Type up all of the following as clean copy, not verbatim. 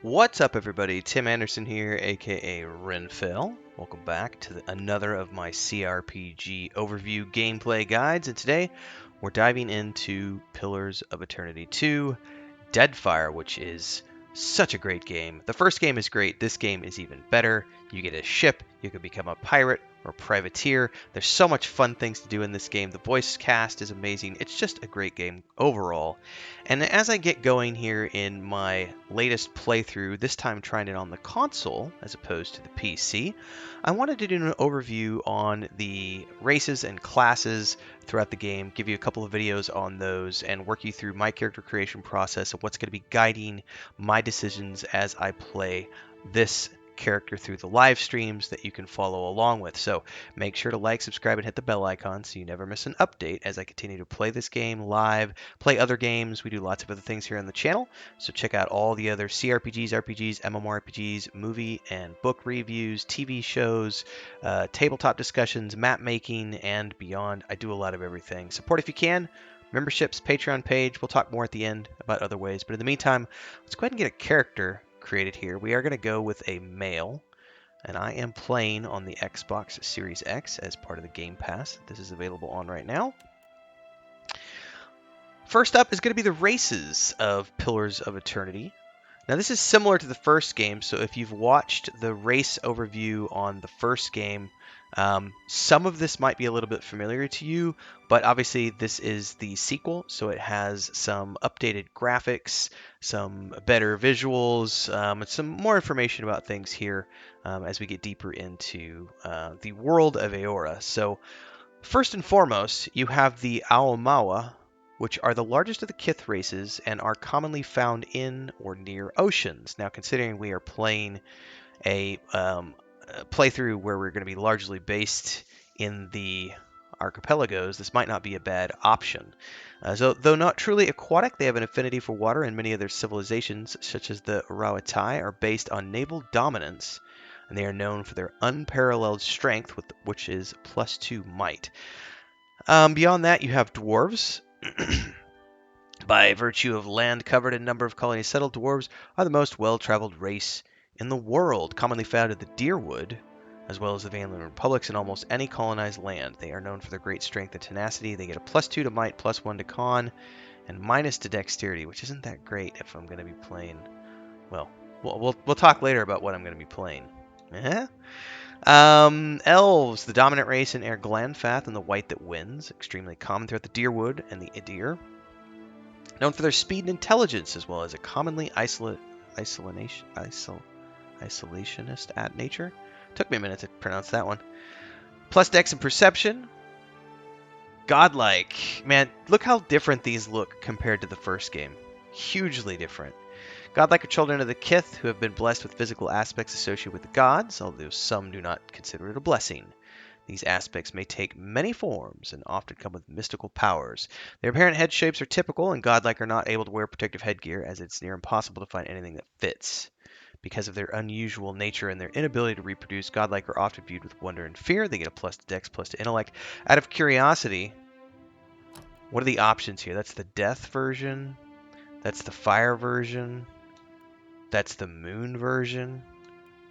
What's up, everybody? Tim Anderson here, aka Renfell. Welcome back to another of my CRPG overview gameplay guides, and today we're diving into Pillars of Eternity 2, Deadfire, which is such a great game. The first game is great, this game is even better. You get a ship, you can become a pirate or privateer. There's so much fun things to do in this game. The voice cast is amazing. It's just a great game overall. And as I get going here in my latest playthrough, this time trying it on the console as opposed to the PC, I wanted to do an overview on the races and classes throughout the game, give you a couple of videos on those, and work you through my character creation process and what's going to be guiding my decisions as I play this character through the live streams that you can follow along with. So make sure to like, subscribe, and hit the bell icon so you never miss an update as I continue to play this game live, play other games. We do lots of other things here on the channel, so check out all the other CRPGs, RPGs, MMORPGs, movie and book reviews, TV shows, tabletop discussions, map making, and beyond. I do a lot of everything. Support if you can. Memberships, Patreon page. We'll talk more at the end about other ways, but in the meantime, let's go ahead and get a character created here. We are going to go with a male, and I am playing on the Xbox Series X as part of the Game Pass that this is available on right now. First up is going to be the races of Pillars of Eternity. Now this is similar to the first game, so if you've watched the race overview on the first game, some of this might be a little bit familiar to you, but obviously this is the sequel, so it has some updated graphics, some better visuals, and some more information about things here as we get deeper into the world of Eora. So first and foremost, you have the Aomawa, which are the largest of the Kith races and are commonly found in or near oceans. Now, considering we are playing a playthrough where we're going to be largely based in the archipelagos, this might not be a bad option. So, though not truly aquatic, they have an affinity for water, and many of their civilizations, such as the Rawatai, are based on naval dominance, and they are known for their unparalleled strength, which is +2 might. Beyond that, you have dwarves. By virtue of land covered and number of colonies settled, dwarves are the most well-traveled race in the world, commonly found in the Deerwood, as well as the Vanland Republics and almost any colonized land. They are known for their great strength and tenacity. They get a +2 to might, +1 to con, and - to dexterity, which isn't that great if I'm going to be playing. Well, we'll talk later about what I'm going to be playing. Elves, the dominant race in Glanfath and the White That Wins, extremely common throughout the Deerwood and the Idir. Known for their speed and intelligence, as well as a commonly isolationist at nature. Took me a minute to pronounce that one. Plus dex and perception. Godlike. Man, look how different these look compared to the first game. Hugely different. Godlike are children of the Kith who have been blessed with physical aspects associated with the gods, although some do not consider it a blessing. These aspects may take many forms and often come with mystical powers. Their apparent head shapes are typical, and godlike are not able to wear protective headgear, as it's near impossible to find anything that fits. Because of their unusual nature and their inability to reproduce, godlike are often viewed with wonder and fear. They get a +to dex, +to intellect. Out of curiosity, what are the options here? That's the death version. That's the fire version. That's the moon version.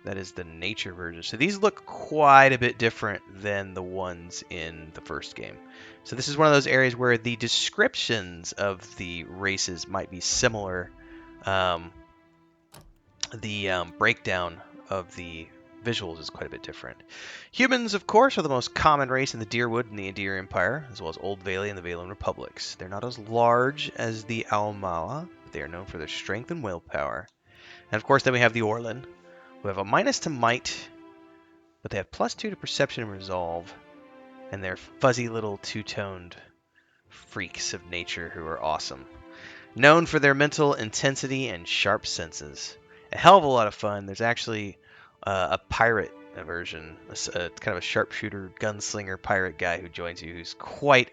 That is the nature version. So these look quite a bit different than the ones in the first game. So this is one of those areas where the descriptions of the races might be similar. The breakdown of the visuals is quite a bit different. Humans, of course, are the most common race in the Deerwood and the Adir Empire, as well as Old Valley and the Valan Republics. They're not as large as the Aomawa, but they are known for their strength and willpower. And of course, then we have the Orlan, who have a - to might, but they have +2 to perception and resolve, and they're fuzzy little two-toned freaks of nature who are awesome. Known for their mental intensity and sharp senses. A hell of a lot of fun. There's actually a pirate version, kind of a sharpshooter, gunslinger pirate guy who joins you, who's quite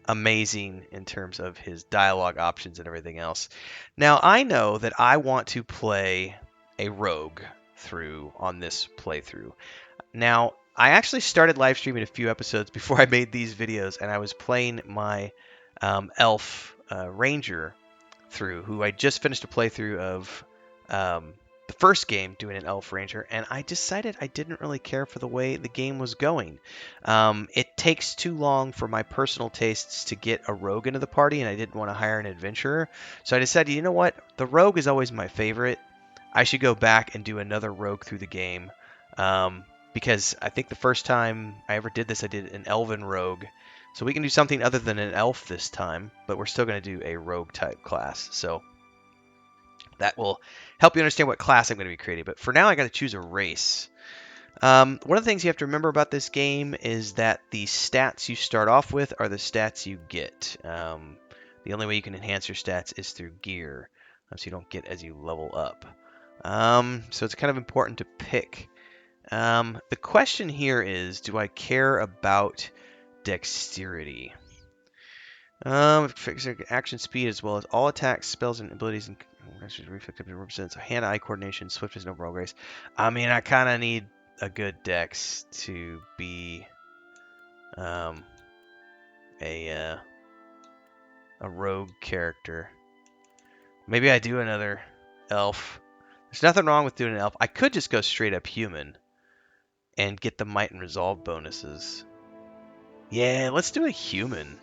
amazing in terms of his dialogue options and everything else. Now, I know that I want to play a rogue through on this playthrough. Now, I actually started live streaming a few episodes before I made these videos, and I was playing my elf ranger through, who I just finished a playthrough of the first game doing an elf ranger, and I decided I didn't really care for the way the game was going. It takes too long for my personal tastes to get a rogue into the party, and I didn't want to hire an adventurer. So I decided, you know what? The rogue is always my favorite. I should go back and do another rogue through the game. Because I think the first time I ever did this, I did an elven rogue. So we can do something other than an elf this time, but we're still going to do a rogue type class. So that will help you understand what class I'm going to be creating. But for now, I got to choose a race. One of the things you have to remember about this game is that the stats you start off with are the stats you get. The only way you can enhance your stats is through gear, so you don't get as you level up. So it's kind of important to pick. The question here is, do I care about dexterity? Fix action speed as well as all attacks, spells, and abilities and represents hand-eye coordination, swiftness, and overall grace. I mean, I kind of need a good dex to be a rogue character. Maybe I do another elf. There's nothing wrong with doing an elf. I could just go straight up human and get the might and resolve bonuses. Yeah, let's do a human.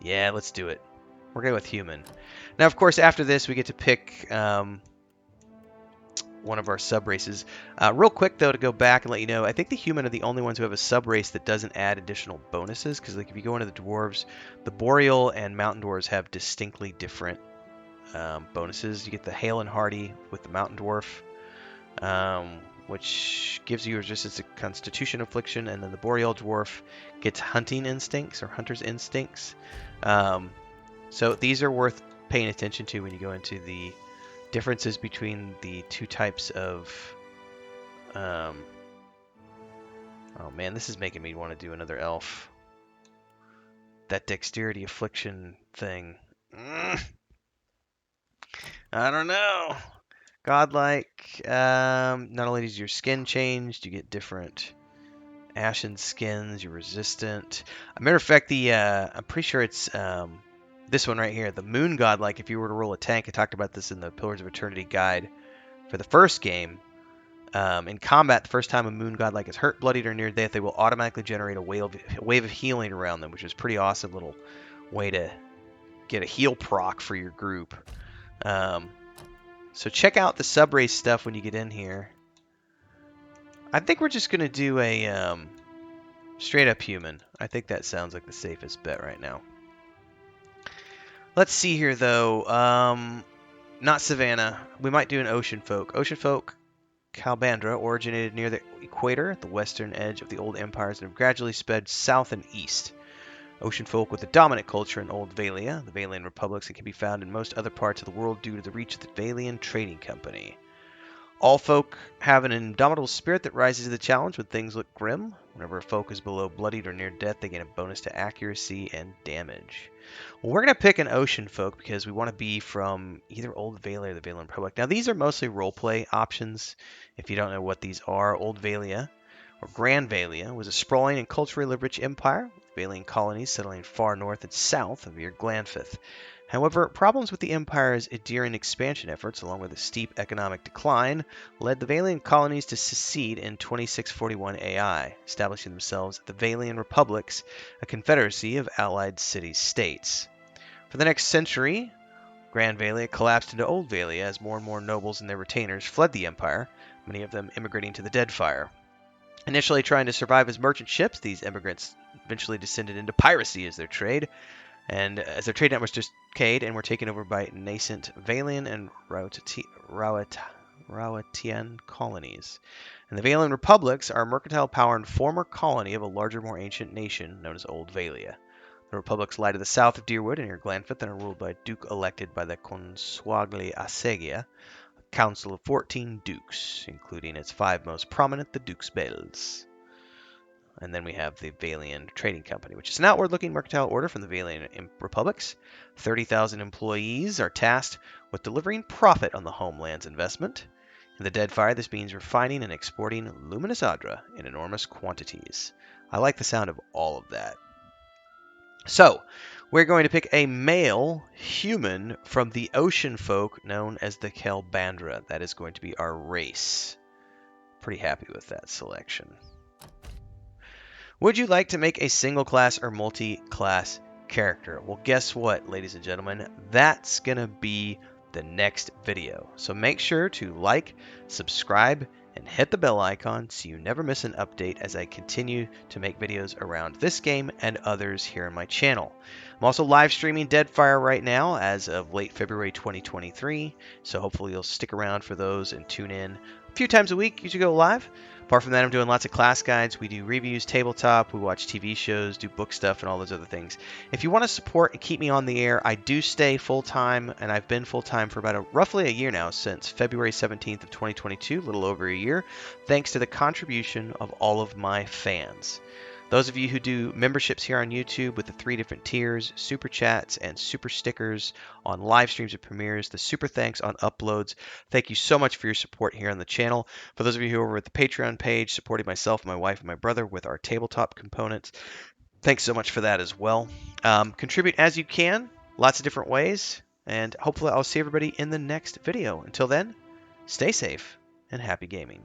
Yeah, let's do it. We're going with human. Now, of course, after this, we get to pick one of our sub races. Real quick, though, to go back and let you know, I think the human are the only ones who have a sub race that doesn't add additional bonuses. Because, like, if you go into the dwarves, the boreal and mountain dwarves have distinctly different bonuses. You get the hale and hardy with the mountain dwarf, which gives you resistance to constitution affliction, and then the boreal dwarf gets hunting instincts or hunter's instincts. So these are worth paying attention to when you go into the differences between the two types of... oh man, this is making me want to do another elf. That dexterity affliction thing. I don't know. Godlike. Not only does your skin change, you get different ashen skins. You're resistant. As a matter of fact, I'm pretty sure it's this one right here, the Moon Godlike. If you were to roll a tank, I talked about this in the Pillars of Eternity guide for the first game. In combat, the first time a Moon Godlike is hurt, bloodied, or near death, they will automatically generate a wave of healing around them, which is a pretty awesome little way to get a heal proc for your group. So check out the sub-race stuff when you get in here. I think we're just going to do a straight-up human. I think that sounds like the safest bet right now. Let's see here, though. Not Savannah. We might do an Ocean Folk. Ocean Folk, Calbandra, originated near the equator at the western edge of the old empires and have gradually spread south and east. Ocean folk with a dominant culture in Old Valia, the Valian republics, and can be found in most other parts of the world due to the reach of the Valian Trading Company. All folk have an indomitable spirit that rises to the challenge when things look grim. Whenever a folk is below bloodied or near death, they gain a bonus to accuracy and damage. Well, we're going to pick an Ocean folk because we want to be from either Old Valia or the Valian Republic. Now, these are mostly roleplay options. If you don't know what these are, Old Valia, or Grand Valia, was a sprawling and culturally rich empire, with Valian colonies settling far north and south of your Glanfith. However, problems with the empire's enduring expansion efforts, along with a steep economic decline, led the Valian colonies to secede in 2641 AI, establishing themselves as the Valian Republics, a confederacy of allied city-states. For the next century, Grand Valia collapsed into Old Valia as more and more nobles and their retainers fled the empire, many of them immigrating to the Deadfire. Initially trying to survive as merchant ships, these immigrants eventually descended into piracy as their trade, and as their trade networks just decayed and were taken over by nascent Valian and Rawatian colonies. And the Valian republics are a mercantile power and former colony of a larger, more ancient nation known as Old Valia. The republics lie to the south of Deerwood and near Glanfith and are ruled by a duke elected by the Consuagli Asegia, a council of 14 dukes, including its 5 most prominent, the Duke's Bells. And then we have the Valian Trading Company, which is an outward-looking mercantile order from the Valian republics. 30,000 employees are tasked with delivering profit on the homeland's investment. In the Deadfire, this means refining and exporting luminous adra in enormous quantities. I like the sound of all of that. So, We're going to pick a male human from the ocean folk known as the Kelbandra. That is going to be our race. Pretty happy with that selection. Would you like to make a single class or multi-class character? Well, guess what, ladies and gentlemen? That's going to be the next video. So make sure to like, subscribe, and hit the bell icon so you never miss an update as I continue to make videos around this game and others here on my channel. I'm also live streaming Deadfire right now as of late February 2023, so hopefully you'll stick around for those and tune in a few times a week. Usually go live. Apart from that, I'm doing lots of class guides. We do reviews, tabletop, we watch TV shows, do book stuff, and all those other things. If you want to support and keep me on the air, I do stay full-time, and I've been full-time for about roughly a year now, since February 17th of 2022, a little over a year, thanks to the contribution of all of my fans. Those of you who do memberships here on YouTube with the 3 different tiers, super chats and super stickers on live streams and premieres, the super thanks on uploads, thank you so much for your support here on the channel. For those of you who are over at the Patreon page, supporting myself, my wife, and my brother with our tabletop components, thanks so much for that as well. Contribute as you can, lots of different ways, and hopefully I'll see everybody in the next video. Until then, stay safe and happy gaming.